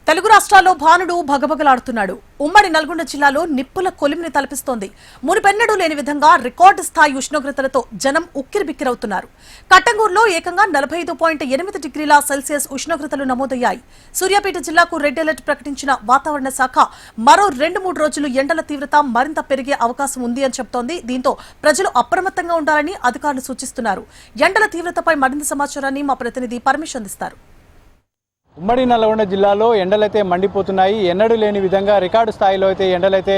తెలుగు రాష్ట్రాల్లో భానుడు భగభగలాడుతున్నాడు. ఉమ్మడి నల్గొండ జిల్లాలో నిప్పుల కొలిమిని తలపిస్తోంది. మునుపెన్నడూ లేని విధంగా రికార్డు స్థాయి ఉష్ణోగ్రతలతో జనం ఉక్కిరిబిక్కిరవుతున్నారు. కట్టంగూరులో ఏకంగా 45.8 డిగ్రీల సెల్సియస్ ఉష్ణోగ్రతలు నమోదయ్యాయి. సూర్యాపేట జిల్లాకు రెడ్ అలర్ట్ ప్రకటించిన వాతావరణ శాఖ మరో 2-3 రోజులు ఎండల తీవ్రత మరింత పెరిగే అవకాశం ఉంది అని చెబుతోంది. దీంతో ప్రజలు అప్రమత్తంగా ఉండాలని అధికారులు సూచిస్తున్నారు. ఎండల తీవ్రతపై మరింత సమాచారాన్ని మా ప్రతినిధి పరమేశ్ అందిస్తారు. ఉమ్మడి నల్గొండ జిల్లాలో ఎండలైతే మండిపోతున్నాయి. ఎన్నడూ లేని విధంగా రికార్డు స్థాయిలో అయితే ఎండలైతే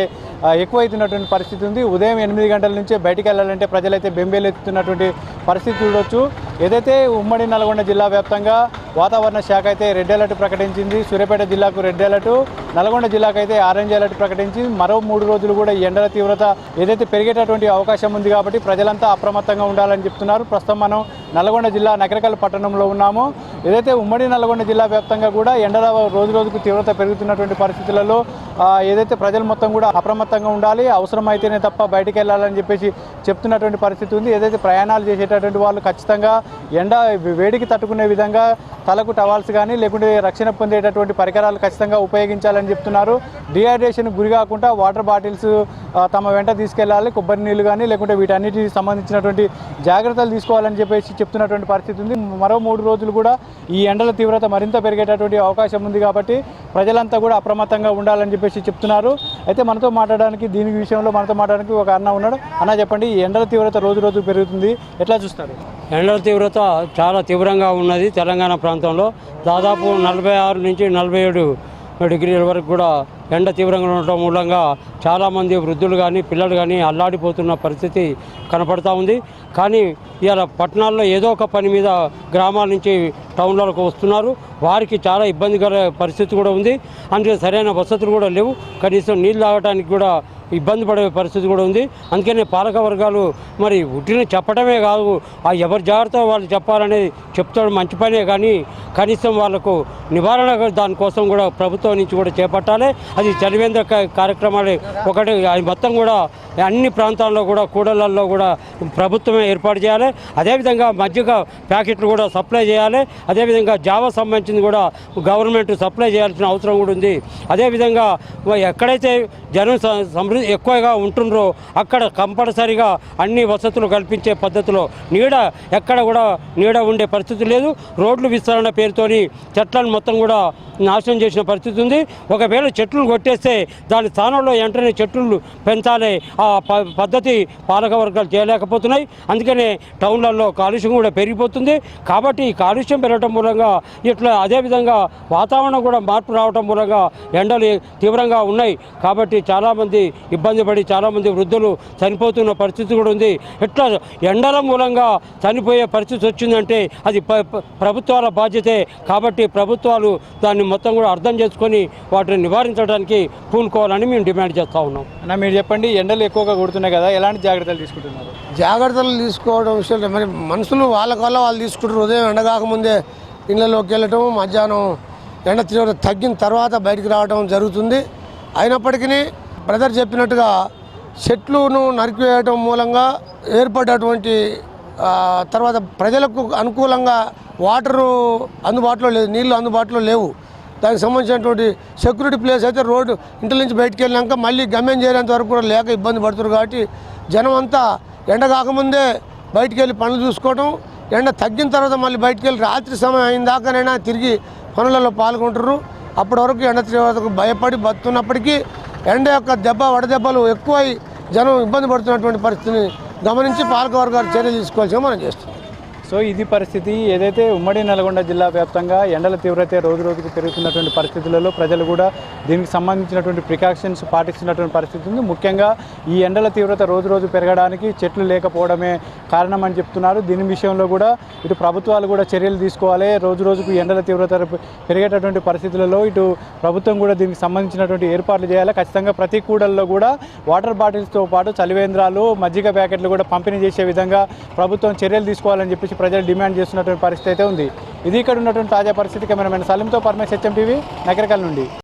ఎక్కువైతున్నటువంటి పరిస్థితి ఉంది. ఉదయం 8 గంటల నుంచే బయటికి వెళ్ళాలంటే ప్రజలైతే బెంబేలెత్తుతున్నటువంటి పరిస్థితి చూడొచ్చు. ఏదైతే ఉమ్మడి నల్గొండ జిల్లా వ్యాప్తంగా వాతావరణ శాఖ అయితే రెడ్ అలర్ట్ ప్రకటించింది. సూర్యాపేట జిల్లాకు రెడ్ అలర్ట్, నల్గొండ జిల్లాకు అయితే ఆరెంజ్ అలర్ట్ ప్రకటించి మరో 3 రోజులు కూడా ఈ ఎండల తీవ్రత ఏదైతే పెరిగేటటువంటి అవకాశం ఉంది కాబట్టి ప్రజలంతా అప్రమత్తంగా ఉండాలని చెప్తున్నారు. ప్రస్తుతం మనం నల్గొండ జిల్లా నకరికల్ పట్టణంలో ఉన్నాము. ఏదైతే ఉమ్మడి నల్గొండ జిల్లా వ్యాప్తంగా కూడా ఎండల రోజుకు తీవ్రత పెరుగుతున్నటువంటి పరిస్థితులలో ఏదైతే ప్రజలు మొత్తం కూడా అప్రమత్తంగా ఉండాలి, అవసరమైతేనే తప్ప బయటికి వెళ్ళాలని చెప్పేసి చెప్తున్నటువంటి పరిస్థితి ఉంది. ఏదైతే ప్రయాణాలు చేసేటటువంటి వాళ్ళు ఖచ్చితంగా ఎండ వేడికి తట్టుకునే విధంగా తలకు టవాల్స్ కానీ లేకుంటే రక్షణ పొందేటటువంటి పరికరాలు ఖచ్చితంగా ఉపయోగించాలని చెప్తున్నారు. డిహైడ్రేషన్ గురి కాకుండా వాటర్ బాటిల్స్ తమ వెంట తీసుకెళ్లాలి, కొబ్బరి నీళ్లు కానీ లేకుంటే వీటన్నిటికి సంబంధించినటువంటి జాగ్రత్తలు తీసుకోవాలని చెప్పేసి చెప్తున్నటువంటి పరిస్థితి ఉంది. మరో 3 రోజులు కూడా ఈ ఎండల తీవ్రత మరింత పెరిగేటటువంటి అవకాశం ఉంది కాబట్టి ప్రజలంతా కూడా అప్రమత్తంగా ఉండాలని చెప్పేసి చెప్తున్నారు. అయితే మనతో మాట్లాడడానికి దీని విషయంలో మనతో మాట్లాడడానికి ఒక అన్న ఉన్నాడు. అన్న చెప్పండి, ఈ ఎండల తీవ్రత రోజు పెరుగుతుంది, ఎట్లా చూస్తారు? ఎండల తీవ్రత చాలా తీవ్రంగా ఉన్నది. తెలంగాణ ప్రాంతంలో దాదాపు 46 నుంచి 47 డిగ్రీల వరకు కూడా ఎండ తీవ్రంగా ఉండటం మూలంగా చాలామంది వృద్ధులు కానీ పిల్లలు కానీ అల్లాడిపోతున్న పరిస్థితి కనపడతా ఉంది. కానీ ఇవాళ పట్టణాల్లో ఏదో ఒక పని మీద గ్రామాల నుంచి టౌన్లకు వస్తున్నారు. వారికి చాలా ఇబ్బందికర పరిస్థితి కూడా ఉంది. అందుకే సరైన వసతులు కూడా లేవు. కనీసం నీళ్ళు తాగడానికి కూడా ఇబ్బంది పడే పరిస్థితి కూడా ఉంది. అందుకనే పాలక వర్గాలు మరి ఉట్టిని చెప్పడమే కాదు, ఆ ఎవరి జాగ్రత్త వాళ్ళు చెప్పాలనేది చెప్తాడు, మంచి పనే. కానీ కనీసం వాళ్ళకు నివారణ దానికోసం కూడా ప్రభుత్వం నుంచి కూడా చేపట్టాలి. అది చలివేంద్ర కార్యక్రమాలు ఒకటి మొత్తం కూడా అన్ని ప్రాంతాల్లో కూడా కూడళ్లలో కూడా ప్రభుత్వమే ఏర్పాటు చేయాలి. అదేవిధంగా మజ్జిగ ప్యాకెట్లు కూడా సప్లై చేయాలి. అదేవిధంగా జావా సంబంధించింది కూడా గవర్నమెంట్ సప్లై చేయాల్సిన అవసరం కూడా ఉంది. అదేవిధంగా ఎక్కడైతే జనం సమృద్ధి ఎక్కువగా ఉంటుండ్రో అక్కడ కంపల్సరీగా అన్ని వసతులు కల్పించే పద్ధతిలో ఎక్కడ కూడా నీడ ఉండే పరిస్థితి లేదు. రోడ్లు విస్తరణ పేరుతోని చెట్లను మొత్తం కూడా నాశనం చేసిన పరిస్థితి ఉంది. ఒకవేళ చెట్లు కొట్టేస్తే దాని స్థానంలో వెంటనే చెట్లు పెంచాలి. ఆ పద్ధతి పాలక వర్గాలు చేయలేకపోతున్నాయి. అందుకనే టౌన్లలో కాలుష్యం కూడా పెరిగిపోతుంది. కాబట్టి ఈ కాలుష్యం పెరగటం మూలంగా ఇట్లా అదేవిధంగా వాతావరణం కూడా మార్పు రావటం మూలంగా ఎండలు తీవ్రంగా ఉన్నాయి. కాబట్టి చాలామంది ఇబ్బంది పడి చాలామంది వృద్ధులు చనిపోతున్న పరిస్థితి కూడా ఉంది. ఇట్లా ఎండల మూలంగా చనిపోయే పరిస్థితి వచ్చిందంటే అది ప్రభుత్వాల బాధ్యతే. కాబట్టి ప్రభుత్వాలు దాన్ని మొత్తం కూడా అర్థం చేసుకొని వాటిని నివారించడానికి పూనుకోవాలని మేము డిమాండ్ చేస్తూ ఉన్నాం. అన్న మీరు చెప్పండి, ఎండలు ఎక్కువగా కొడుతున్నాయి కదా, ఎలాంటి జాగ్రత్తలు తీసుకుంటున్నారు? జాగ్రత్తలు తీసుకోవడం విషయంలో మరి మనుషులు వాళ్ళు తీసుకుంటారు. ఉదయం ఎండ కాకముందే ఇళ్లలోకి వెళ్ళటం, మధ్యాహ్నం ఎండ తీవ్రత తగ్గిన తర్వాత బయటికి రావడం జరుగుతుంది. అయినప్పటికీ బ్రదర్ చెప్పినట్టుగా చెట్లను నరికివేయటం మూలంగా ఏర్పడ్డటువంటి తర్వాత ప్రజలకు అనుకూలంగా వాటరు అందుబాటులో లేదు, నీళ్లు అందుబాటులో లేవు. దానికి సంబంధించినటువంటి సెక్యూరిటీ ప్లేస్ అయితే రోడ్డు ఇంటి నుంచి బయటికి వెళ్ళాక మళ్ళీ గమ్యం చేరేంత వరకు కూడా లేక ఇబ్బంది పడుతున్నారు. కాబట్టి జనం అంతా ఎండ కాకముందే బయటికి వెళ్ళి పనులు చూసుకోవటం, ఎండ తగ్గిన తర్వాత మళ్ళీ బయటికి వెళ్ళి రాత్రి సమయం అయిన దాకానైనా తిరిగి పనులలో పాల్గొంటారు. అప్పటి వరకు ఎండ తీవ్రతకు భయపడి బతున్నప్పటికీ ఎండ యొక్క వడదెబ్బలు ఎక్కువై జనం ఇబ్బంది పడుతున్నటువంటి పరిస్థితిని గమనించి పాలకవర్గాలు చర్యలు తీసుకోవాల్సిందిగా మనం చేస్తున్నాం. సో ఇది పరిస్థితి. ఏదైతే ఉమ్మడి నల్గొండ జిల్లా వ్యాప్తంగా ఎండల తీవ్రత రోజుకు పెరుగుతున్నటువంటి పరిస్థితులలో ప్రజలు కూడా దీనికి సంబంధించినటువంటి ప్రికాషన్స్ పాటిస్తున్నటువంటి పరిస్థితి ఉంది. ముఖ్యంగా ఈ ఎండల తీవ్రత రోజు పెరగడానికి చెట్లు లేకపోవడమే కారణం అని చెప్తున్నారు. దీని విషయంలో కూడా ఇటు ప్రభుత్వాలు కూడా చర్యలు తీసుకోవాలి. రోజుకు ఎండల తీవ్రత పెరిగేటటువంటి పరిస్థితులలో ఇటు ప్రభుత్వం కూడా దీనికి సంబంధించినటువంటి ఏర్పాట్లు చేయాలి. ఖచ్చితంగా ప్రతి కూడల్లో కూడా వాటర్ బాటిల్స్తో పాటు చలివేంద్రాలు, మజ్జిగ ప్యాకెట్లు కూడా పంపిణీ చేసే విధంగా ప్రభుత్వం చర్యలు తీసుకోవాలని చెప్పేసి ప్రజలు డిమాండ్ చేస్తున్నటువంటి పరిస్థితి అయితే ఉంది. ఇది ఇక్కడ ఉన్నటువంటి తాజా పరిస్థితి. కెమెరామెన్ సలీంతో పరమేశ్, HM టీవీ, నకరికల్ నుండి.